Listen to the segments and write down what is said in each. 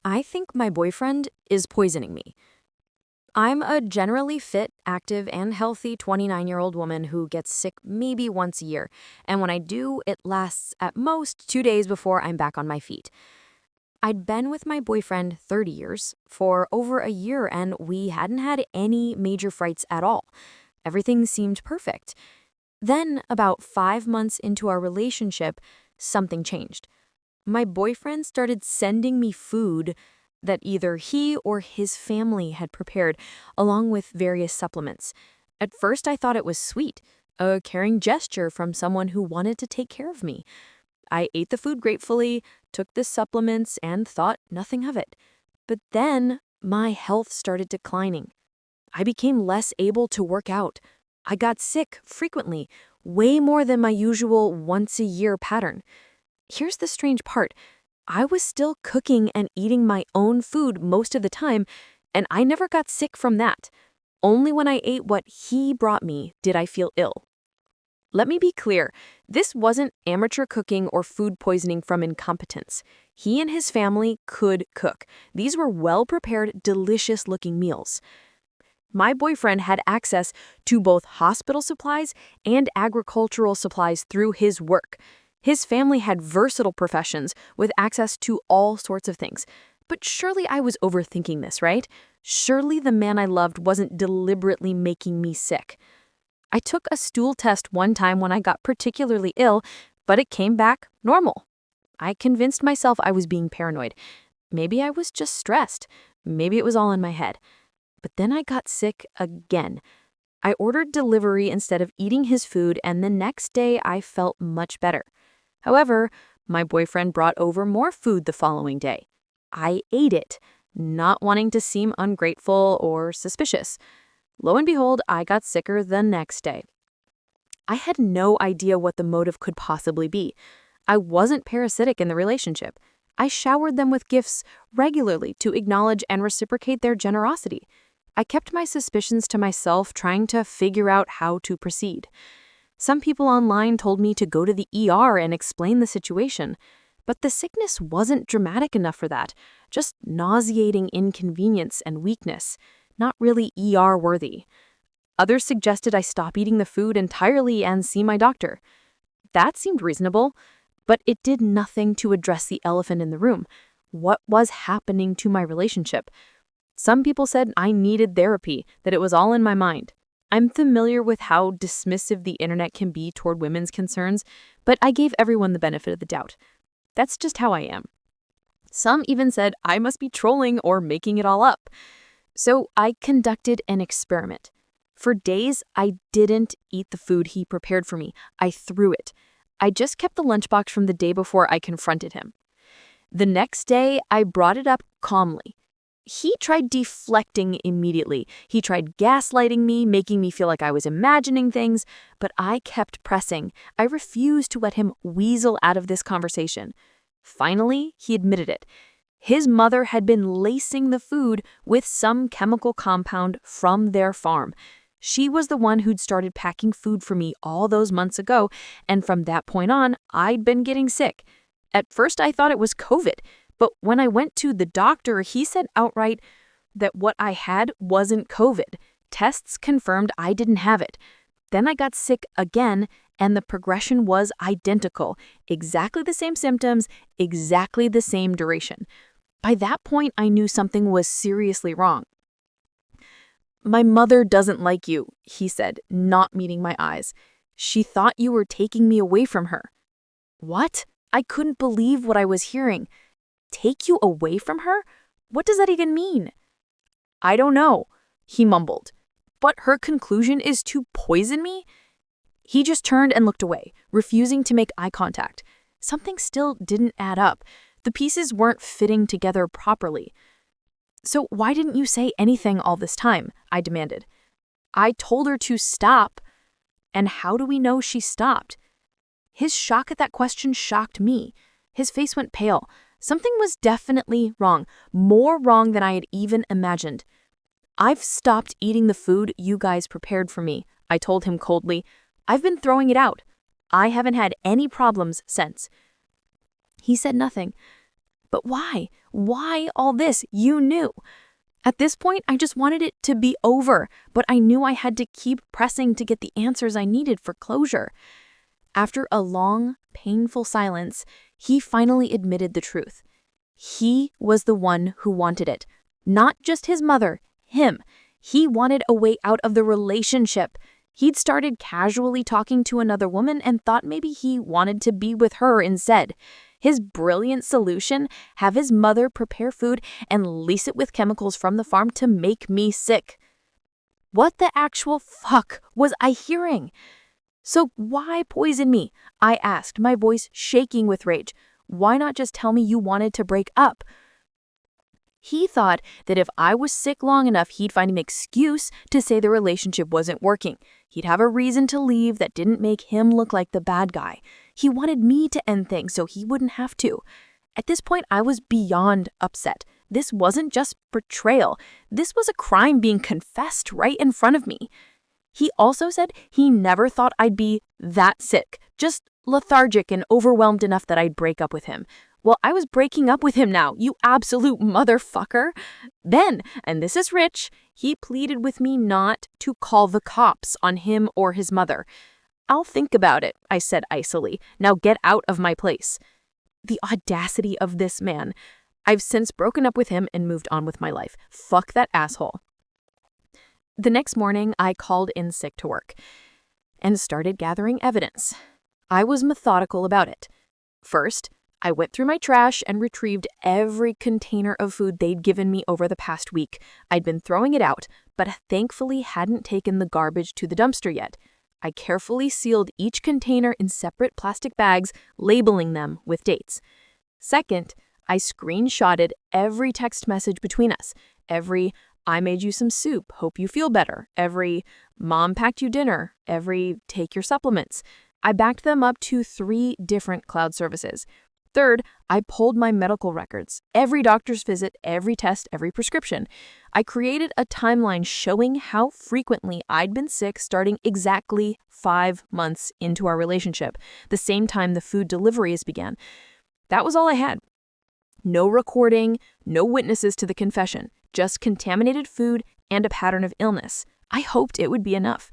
I think my boyfriend is poisoning me. I'm a generally fit, active, and healthy 29-year-old woman who gets sick maybe once a year, and when I do, it lasts at most 2 days before I'm back on my feet. I'd been with my boyfriend 30 years for over a year, and we hadn't had any major frights at all. Everything seemed perfect. Then, about 5 months into our relationship, something changed. My boyfriend started sending me food that either he or his family had prepared, along with various supplements. At first, I thought it was sweet, a caring gesture from someone who wanted to take care of me. I ate the food gratefully, took the supplements, and thought nothing of it. But then, my health started declining. I became less able to work out. I got sick frequently, way more than my usual once-a-year pattern. Here's the strange part. I was still cooking and eating my own food most of the time, and I never got sick from that. Only when I ate what he brought me did I feel ill. Let me be clear, this wasn't amateur cooking or food poisoning from incompetence. He and his family could cook. These were well-prepared, delicious-looking meals. My boyfriend had access to both hospital supplies and agricultural supplies through his work. His family had versatile professions with access to all sorts of things. But surely I was overthinking this, right? Surely the man I loved wasn't deliberately making me sick. I took a stool test one time when I got particularly ill, but it came back normal. I convinced myself I was being paranoid. Maybe I was just stressed. Maybe it was all in my head. But then I got sick again. I ordered delivery instead of eating his food, and the next day I felt much better. However, my boyfriend brought over more food the following day. I ate it, not wanting to seem ungrateful or suspicious. Lo and behold, I got sicker the next day. I had no idea what the motive could possibly be. I wasn't parasitic in the relationship. I showered them with gifts regularly to acknowledge and reciprocate their generosity. I kept my suspicions to myself, trying to figure out how to proceed. Some people online told me to go to the ER and explain the situation, but the sickness wasn't dramatic enough for that, just nauseating inconvenience and weakness, not really ER-worthy. Others suggested I stop eating the food entirely and see my doctor. That seemed reasonable, but it did nothing to address the elephant in the room. What was happening to my relationship? Some people said I needed therapy, that it was all in my mind. I'm familiar with how dismissive the internet can be toward women's concerns, but I gave everyone the benefit of the doubt. That's just how I am. Some even said I must be trolling or making it all up. So I conducted an experiment. For days, I didn't eat the food he prepared for me. I threw it. I just kept the lunchbox from the day before I confronted him. The next day, I brought it up calmly. He tried deflecting immediately. He tried gaslighting me, making me feel like I was imagining things, but I kept pressing. I refused to let him weasel out of this conversation. Finally, he admitted it. His mother had been lacing the food with some chemical compound from their farm. She was the one who'd started packing food for me all those months ago, and from that point on, I'd been getting sick. At first, I thought it was COVID. But when I went to the doctor, he said outright that what I had wasn't COVID. Tests confirmed I didn't have it. Then I got sick again, and the progression was identical. Exactly the same symptoms, exactly the same duration. By that point, I knew something was seriously wrong. "My mother doesn't like you," he said, not meeting my eyes. "She thought you were taking me away from her." What? I couldn't believe what I was hearing. Take you away from her? What does that even mean? "I don't know," he mumbled. "But her conclusion is to poison me?" He just turned and looked away, refusing to make eye contact. Something still didn't add up. The pieces weren't fitting together properly. "So why didn't you say anything all this time?" I demanded. "I told her to stop." "And how do we know she stopped?" His shock at that question shocked me. His face went pale. Something was definitely wrong, more wrong than I had even imagined. "I've stopped eating the food you guys prepared for me," I told him coldly. "I've been throwing it out. I haven't had any problems since." He said nothing. But why? Why all this? You knew. At this point, I just wanted it to be over, but I knew I had to keep pressing to get the answers I needed for closure. After a long, painful silence, he finally admitted the truth. He was the one who wanted it. Not just his mother, him. He wanted a way out of the relationship. He'd started casually talking to another woman and thought maybe he wanted to be with her instead. His brilliant solution: have his mother prepare food and lease it with chemicals from the farm to make me sick. What the actual fuck was I hearing? So why poison me? I asked, my voice shaking with rage. Why not just tell me you wanted to break up? He thought that if I was sick long enough, he'd find an excuse to say the relationship wasn't working. He'd have a reason to leave that didn't make him look like the bad guy. He wanted me to end things so he wouldn't have to. At this point, I was beyond upset. This wasn't just betrayal. This was a crime being confessed right in front of me. He also said he never thought I'd be that sick, just lethargic and overwhelmed enough that I'd break up with him. Well, I was breaking up with him now, you absolute motherfucker. Then, and this is rich, he pleaded with me not to call the cops on him or his mother. I'll think about it, I said icily. Now get out of my place. The audacity of this man. I've since broken up with him and moved on with my life. Fuck that asshole. The next morning, I called in sick to work and started gathering evidence. I was methodical about it. First, I went through my trash and retrieved every container of food they'd given me over the past week. I'd been throwing it out, but thankfully hadn't taken the garbage to the dumpster yet. I carefully sealed each container in separate plastic bags, labeling them with dates. Second, I screenshotted every text message between us. Every "I made you some soup, hope you feel better." Every "Mom packed you dinner." Every "Take your supplements." I backed them up to 3 different cloud services. Third, I pulled my medical records, every doctor's visit, every test, every prescription. I created a timeline showing how frequently I'd been sick starting exactly 5 months into our relationship, the same time the food deliveries began. That was all I had. No recording, no witnesses to the confession, just contaminated food and a pattern of illness. I hoped it would be enough.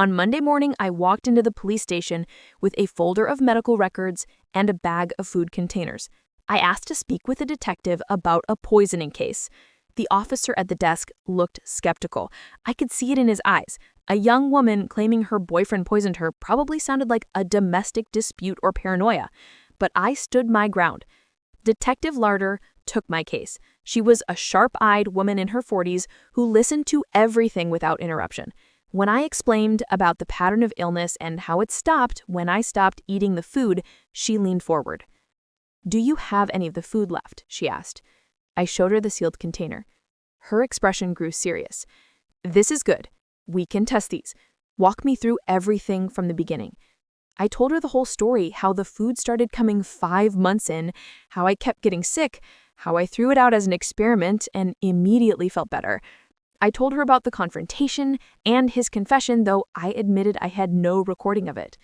On Monday morning, I walked into the police station with a folder of medical records and a bag of food containers. I asked to speak with a detective about a poisoning case. The officer at the desk looked skeptical. I could see it in his eyes. A young woman claiming her boyfriend poisoned her probably sounded like a domestic dispute or paranoia. But I stood my ground. Detective Larder took my case. She was a sharp-eyed woman in her 40s who listened to everything without interruption. When I explained about the pattern of illness and how it stopped when I stopped eating the food, she leaned forward. "Do you have any of the food left?" she asked. I showed her the sealed container. Her expression grew serious. "This is good. We can test these. Walk me through everything from the beginning." I told her the whole story, how the food started coming 5 months in, how I kept getting sick, how I threw it out as an experiment and immediately felt better. I told her about the confrontation and his confession, though I admitted I had no recording of it.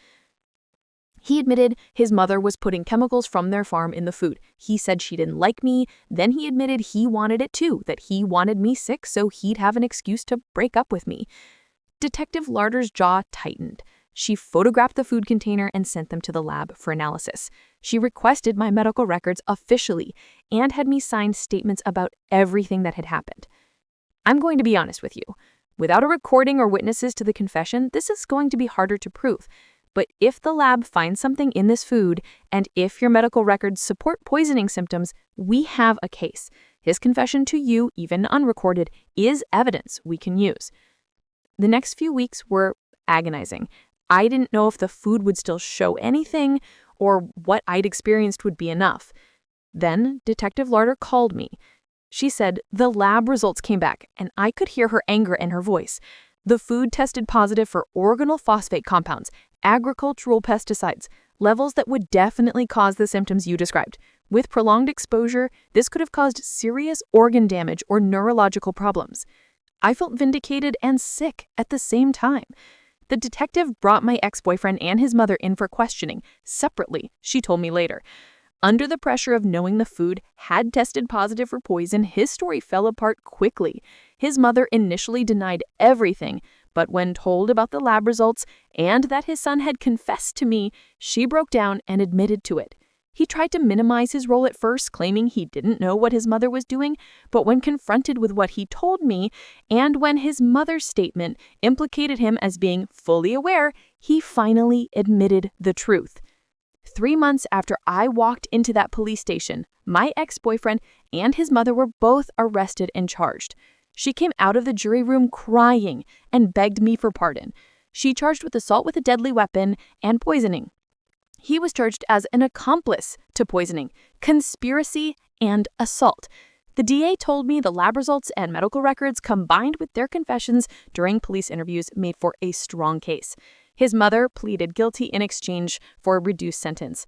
He admitted his mother was putting chemicals from their farm in the food. He said she didn't like me. Then he admitted he wanted it too, that he wanted me sick so he'd have an excuse to break up with me. Detective Larder's jaw tightened. She photographed the food container and sent them to the lab for analysis. She requested my medical records officially and had me sign statements about everything that had happened. I'm going to be honest with you. Without a recording or witnesses to the confession, this is going to be harder to prove. But if the lab finds something in this food, and if your medical records support poisoning symptoms, we have a case. His confession to you, even unrecorded, is evidence we can use. The next few weeks were agonizing. I didn't know if the food would still show anything or what I'd experienced would be enough. Then Detective Larder called me. She said the lab results came back, and I could hear her anger in her voice. The food tested positive for organophosphate phosphate compounds, agricultural pesticides, levels that would definitely cause the symptoms you described. With prolonged exposure, this could have caused serious organ damage or neurological problems. I felt vindicated and sick at the same time. The detective brought my ex-boyfriend and his mother in for questioning, separately, she told me later. Under the pressure of knowing the food had tested positive for poison, his story fell apart quickly. His mother initially denied everything, but when told about the lab results and that his son had confessed to me, she broke down and admitted to it. He tried to minimize his role at first, claiming he didn't know what his mother was doing, but when confronted with what he told me, and when his mother's statement implicated him as being fully aware, he finally admitted the truth. 3 months after I walked into that police station, my ex-boyfriend and his mother were both arrested and charged. She came out of the jury room crying and begged me for pardon. She charged with assault with a deadly weapon and poisoning. He was charged as an accomplice to poisoning, conspiracy, and assault. The DA told me the lab results and medical records combined with their confessions during police interviews made for a strong case. His mother pleaded guilty in exchange for a reduced sentence.